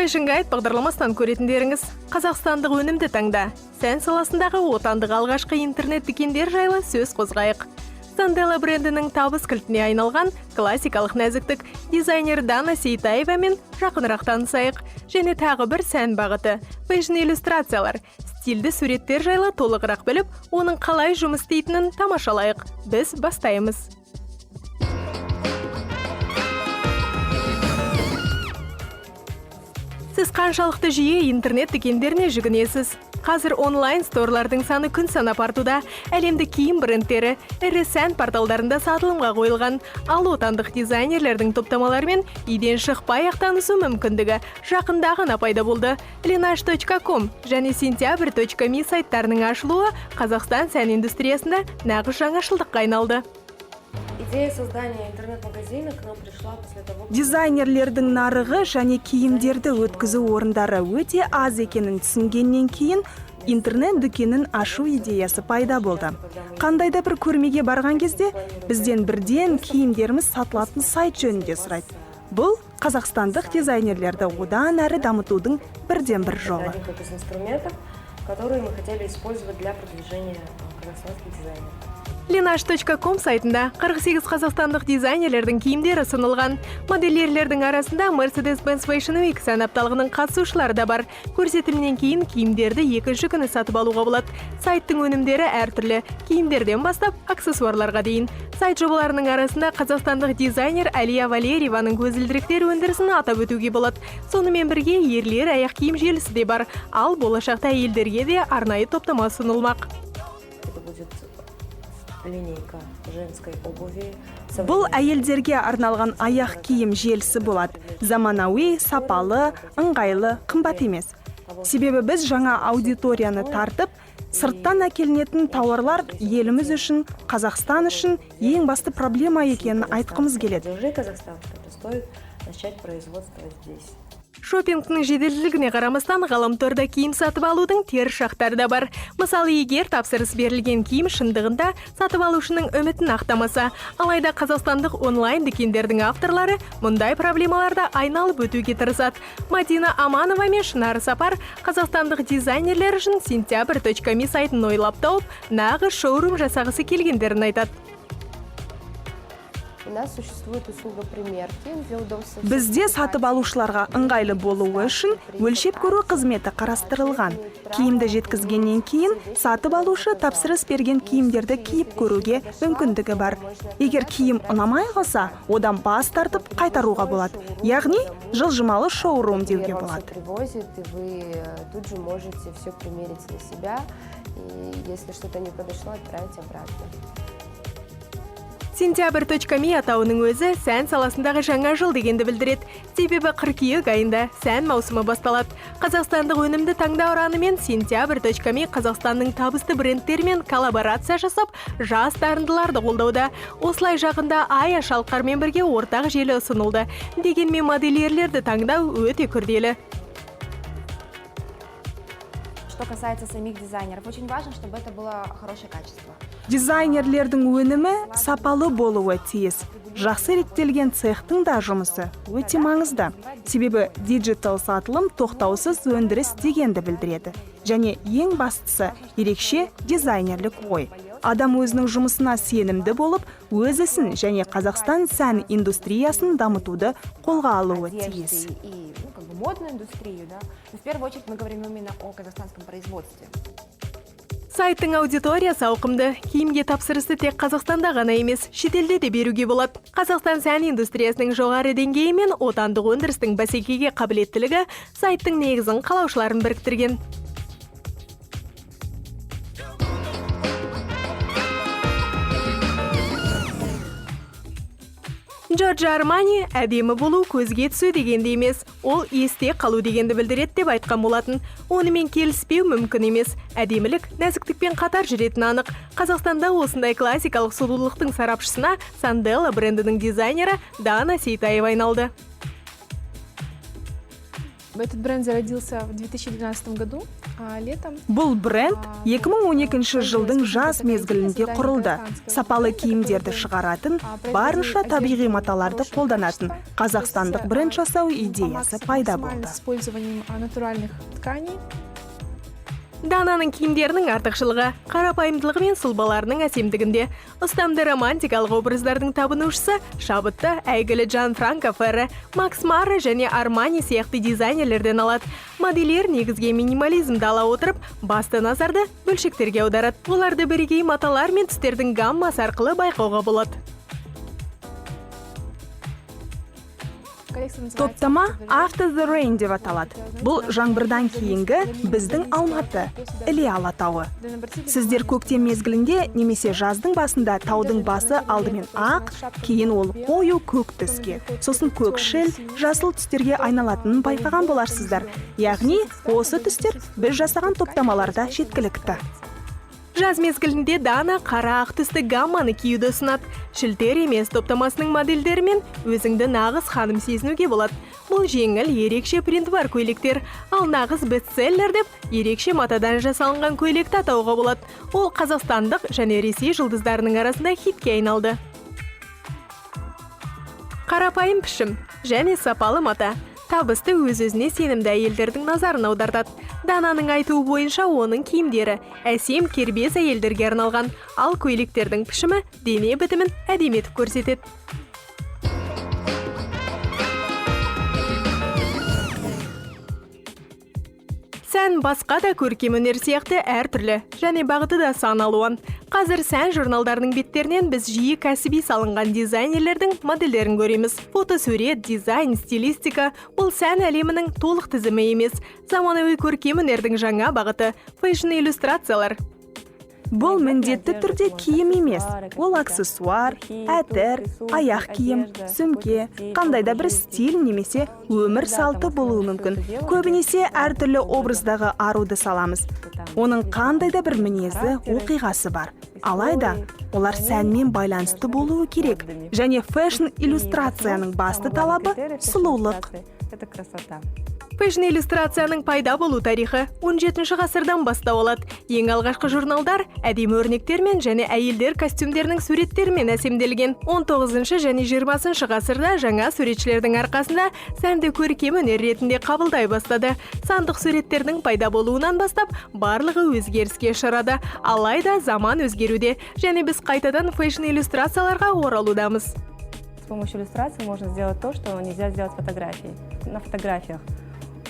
Fashion Guide бағдарламасынан көретіндеріңіз қазақстандық өнімді таңда. Сән саласындағы отандық алғашқы интернет дүкендер жайлы сөз қозғайық. Сандела брендінің табыс кілтіне айналған классикалық нәзіктік дизайнер Дана Сейтаевамен жақынырақ танысайық. Және тағы бір сән бағыты – фэшн иллюстрациялар. Стильді суреттер жайлы толығырақ біліп, оның қалай жұмыс істейтінін тамашалайық. Біз бастаймыз. Сіз қаншалықты жиі интернет дүкендеріне жүгінесіз? Қазір онлайн сторлардың саны күн санап артуда. Әлемдік киім брендтері ірі сән порталдарында сатылымға қойылған. Ал отандық дизайнерлердің топтамаларымен үйден шықпай танысу мүмкіндігі жақында ғана пайда болды. Linash.com және Sentyabr.me сайттарының ашылуы Қазақстан сән индустриясында нағыз жаңашылдыққа айналды. Идея создания интернет-магазина к нам пришла после того, Дизайнерлердің нарығы және киімдерді өткізу орындары өте аз екенін түсінгеннен кейін интернет дүкенін ашу идеясы пайда болды. Қандайда бір көрмеге барған кезде бізден бірден киімдеріміз сатылатын сайт жөнінде сұрайды. Бұл қазақстандық дизайнерлерді одан әрі дамытудың бірден бір жолы. один как из инструментов, которые мы хотели использовать для продвижения казахстанских дизайнеров. Linash.com сайтында 48 қазақстандық дизайнерлердің киімдері ұсынылған. Модельерлердің арасында Mercedes-Benz Fashion Week сән апталығының қатысушылары да бар. Көрсетілімнен кейін киімдерді екінші күні сатып алуға болады. Сайттың өнімдері әртүрлі, киімдерден бастап аксессуарларға дейін. Сайт жобаларының арасында қазақстандық дизайнер Әлия Валерьеваның көзілдіріктер өндірісін атап өтуге болады. Сонымен бірге ерлер аяқ киім желісі де бар. Ал болашақта әйелдерге де арнайы топтама ұсынылмақ. Линейка женской обуви. Бұл әйелдерге арналған аяқ киім желісі болады. Заманауи, сапалы, ыңғайлы, қымбат емес. Себебі біз жаңа аудиторияны тартып, сырттан әкелінетін тауарлар еліміз үшін, Қазақстан үшін ең басты проблема екенін айтқымыз келеді. Держи Казахстан, что стоит начать производство здесь. Шопингтің жеделділігіне қарамастан ғаламторда киім сатып алудың теріс жақтары да бар. Мысалы, егер тапсырыс берілген киім шындығында сатып алушының үмітін ақтамаса, алайда қазақстандық онлайн дүкендердің авторлары мұндай проблемаларды айналып өтуге тырысады. Мадина Аманова мен Шынар Сапар қазақстандық дизайнерлер үшін Sentyabr.me сайтын ойлап тауып, нағыз шоурум жасағысы келгендерін айтады. У нас существует услуга примерки для удобства. Бізде сатып алушыларға ыңғайлы болуы үшін өлшеп көру қызметі қарастырылған. Киімді жеткізгеннен кейін сатып алушы тапсырыс берген киімдерді киіп көруге мүмкіндігі бар. Егер киім ұнамай қалса, одан бас тартып қайтаруға болады. Яғни жылжымалы шоурум деуге болады. Привозит, и вы тут же можете все примерить на себя, и если что-то не подошло, отправить обратно. Sentyabr.me атауының өзі сән саласындағы жаңа жыл дегенді білдіреді. Себебі қыркүйек айында сән маусымы басталады. Қазақстандық өнімді таңдау ұранымен Sentyabr.me Қазақстанның табысты брендтерімен коллаборация жасап, жас дарындыларды қолдауда. Осылай жақында Ая Шалқармен бірге ортақ желі ұсынылды. Дегенмен модельерлерді таңдау өте күрделі. Что касается самих дизайнеров, очень важно, чтобы это было хорошее качество. Дизайнерлердің өнімі сапалы болуы тиіс. Жақсы реттелген цехтың да жұмысы өте маңызды. Себебі диджитал сатылым тоқтаусыз өндіріс дегенді білдіреді. Және ең бастысы ерекше дизайнерлік ой. Адам өзінің жұмысына сенімді болып, өз ісін және Қазақстан сән индустриясын дамытуды қолға алуы тиіс. Модную индустрию, да? Но в первую очередь мы говорим именно о казахстанском производстве. Сайттың аудиториясы ауқымды. Киімге тапсырысты тек Қазақстанда ғана емес, шетелде де беруге болады. Қазақстан сән индустриясының жоғары деңгейі мен отандық өндірістің бәсекеге қабілеттілігі сайттың негізін қалаушыларын біріктірген. Джорджо Армани әдемі болу көзге түсу дегенде емес, ол есте қалу дегенді білдіреді деп айтқан болатын. Онымен келіспеу мүмкін емес. Әдемілік нәзіктікпен қатар жүретін анық. Қазақстанда осындай классикалық сұлулықтың сарапшысына Сандела брендінің дизайнері Дана Сейтаева айналды. Этот бренд зародился в 2012 году, летом. Бұл бренд 2012 жылдың жаз мезгілінде құрылды. Сапалы киімдерді шығаратын, барынша табиғи маталарды қолданатын қазақстандық бренд жасау идеясы пайда болды. С использованием натуральных тканей. Дананың киімдерінің артықшылығы қарапайымдылығы мен сұлбаларының әсемдігінде. Ұстамды романтикалық образдардың табынушысы шабытты әйгілі Жан Франко Ферре, Макс Мара және Армани сияқты дизайнерлерден алады. Модельер негізге минимализмді ала отырып, басты назарды бөлшектерге аударады. Оларды бірегей маталар мен түстердің гаммасы арқылы байқауға болады. Топтама After the Rain деп аталады. Бұл жаңбырдан кейінгі біздің Алматы, Іле Алатауы. Сіздер көктем мезгілінде немесе жаздың басында таудың басы алдымен ақ, кейін ол қою көк түске, сосын көкшіл, жасыл түстерге айналатынын байқаған боларсыздар. Яғни осы түстер біз жасаған топтамаларда жеткілікті. Жаз мезгілінде Дана қара ақ түсті гамманы киюді ұсынады. Шілтер емес топтамасының модельдерімен өзіңді нағыз ханым сезінуге болады. Бұл жеңіл, ерекше принт бар көйлектер, ал нағыз бестселлер деп ерекше матадан жасалынған көйлекті атауға болады. Ол қазақстандық және Ресей жұлдыздарының арасында хитке айналды. Қарапайым пішім және сапалы мата. Табысты өз-өзіне сенімді әйелдердің назарын аудартады. Дананың айтуы бойынша оның киімдері әсем кербез әйелдерге арналған, ал көйлектердің пішімі дене бітімін әдемі етіп көрсетеді. Сән басқа да көркем өнер сияқты әртүрлі және бағыты да сан алуан. Қазір сән журналдарының беттерінен біз жиі кәсіби салынған дизайнерлердің модельдерін көреміз. Фотосурет, дизайн, стилистика – бұл сән әлемінің толық тізімі емес. Заманауи көркем өнердің жаңа бағыты – фэшн иллюстрациялар. Бұл міндетті түрде киім емес. Ол аксессуар, әтір, аяқ киім, сөмке, қандай да бір стиль немесе өмір салты болуы мүмкін. Көбінесе әртүрлі образдағы аруды саламыз. Оның қандай да бір мінезі, оқиғасы бар. Алайда, олар сәнмен байланысты болуы керек. Және фэшн иллюстрацияның басты талабы сұлулық. Фэшн иллюстрацияның пайда болу тарихы 17 ғасырдан бастау алады. Ең алғашқы журналдар әдемі өрнектермен және әйелдер костюмдерінің суреттерімен әсемделген. 19 және 20 ғасырда жаңа суретшілердің арқасында сәнді көркем өнер ретінде қабылдай бастады. Сандық суреттердің пайда болуынан бастап барлығы өзгеріске ұшырады. Алайда заман өзгеруде және біз қайтадан фэшн иллюстрацияларға оралудамыз. С помощью иллюстрации можно сделать то, что нельзя сделать на фотографиях.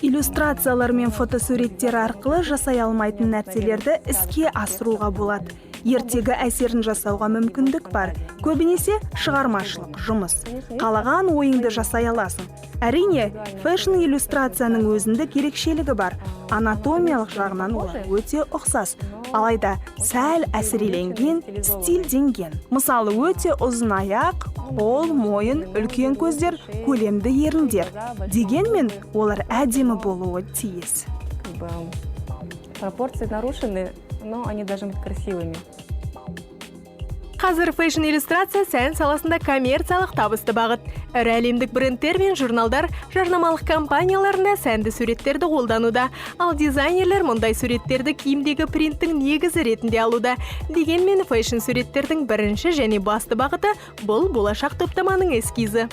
Иллюстрациялар мен фотосуреттер арқылы жасай алмайтын нәрселерді іске асыруға болады. Ертегі әсерін жасауға мүмкіндік бар. Көбінесе шығармашылық, жұмыс. Қалаған ойыңды жасай аласың. Әрине, фэшн иллюстрацияның өзіндік ерекшелігі бар. Анатомиялық жағынан олар өте ұқсас. Алайда сәл әсіреленген, стильденген. Мысалы, өте ұзын аяқ, қол, мойын, үлкен көздер, көлемді еріндер. Дегенмен, олар әдемі болуы тиіс. Пропорции нарушены, но они должны быть красивыми. Қазір фэшн иллюстрация сән саласында коммерциялық табысты бағыт. Ірі әлемдік брендтер мен журналдар жарнамалық компанияларында сәнді суреттерді қолдануда, ал дизайнерлер мұндай суреттерді киімдегі принттің негізі ретінде алуда. Дегенмен фэшн суреттердің бірінші және басты бағыты бұл болашақ топтаманың эскизі.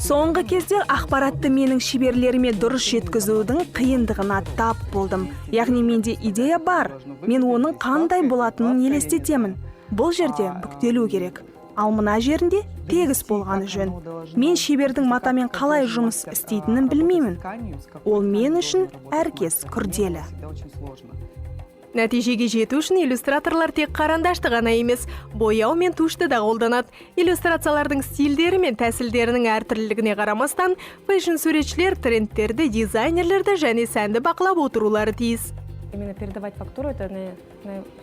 Соңғы кезде ақпаратты менің шеберлеріме дұрыс жеткізудің қиындығына тап болдым. Яғни менде идея бар. Мен оның қандай болатынын елестетемін. Бұл жерде бүктелу керек. Ал мына жерінде тегіс болғаны жөн. Мен шебердің матамен қалай жұмыс істейтінін білмеймін. Ол мен үшін әркез күрделі. Нәтижеге жету үшін иллюстраторлар тек қарандашты ғана емес, бояу мен тушты да қолданады. Иллюстрациялардың стильдері мен тәсілдерінің әртүрлілігіне қарамастан, фэшн суретшілер трендтерді, дизайнерлерді және сәнді бақылап отырулары тиіс. Именно передавать фактуру – это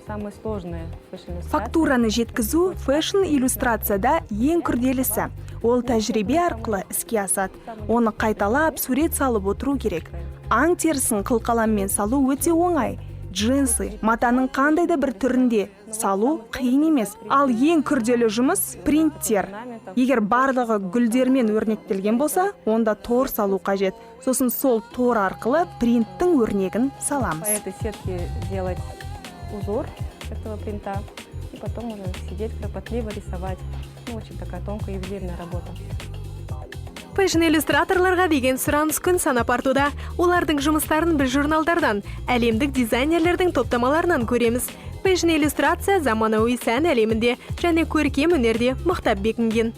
самое сложное фэшн иллюстрация. Фактураны жеткізу фэшн иллюстрацияда ең күрделісі. Ол тәжірибе арқылы іске асады. Оны қайталап, сурет салып отыру керек. Аң терісін қылқаламмен салу өте оңай. Джинсы, матаның қандай да бір түрінде салу қиын емес. Ал ең күрделі жұмыс принттер. Егер барлығы гүлдермен өрнектелген болса, онда тор салу қажет. Сосын сол тор арқылы принттің өрнегін По саламыз. этой сетке делать узор этого принта и потом уже сидеть кропотливо рисовать. Очень такая тонкая ювелирная работа. Фэшн иллюстраторларға деген сұраныс күн санап артуда. Олардың жұмыстарын біз журналдардан, әлемдік дизайнерлердің топтамаларынан көреміз. Фэшн иллюстрация заманауи сән әлемінде және көркем өнерде мықтап бекінген.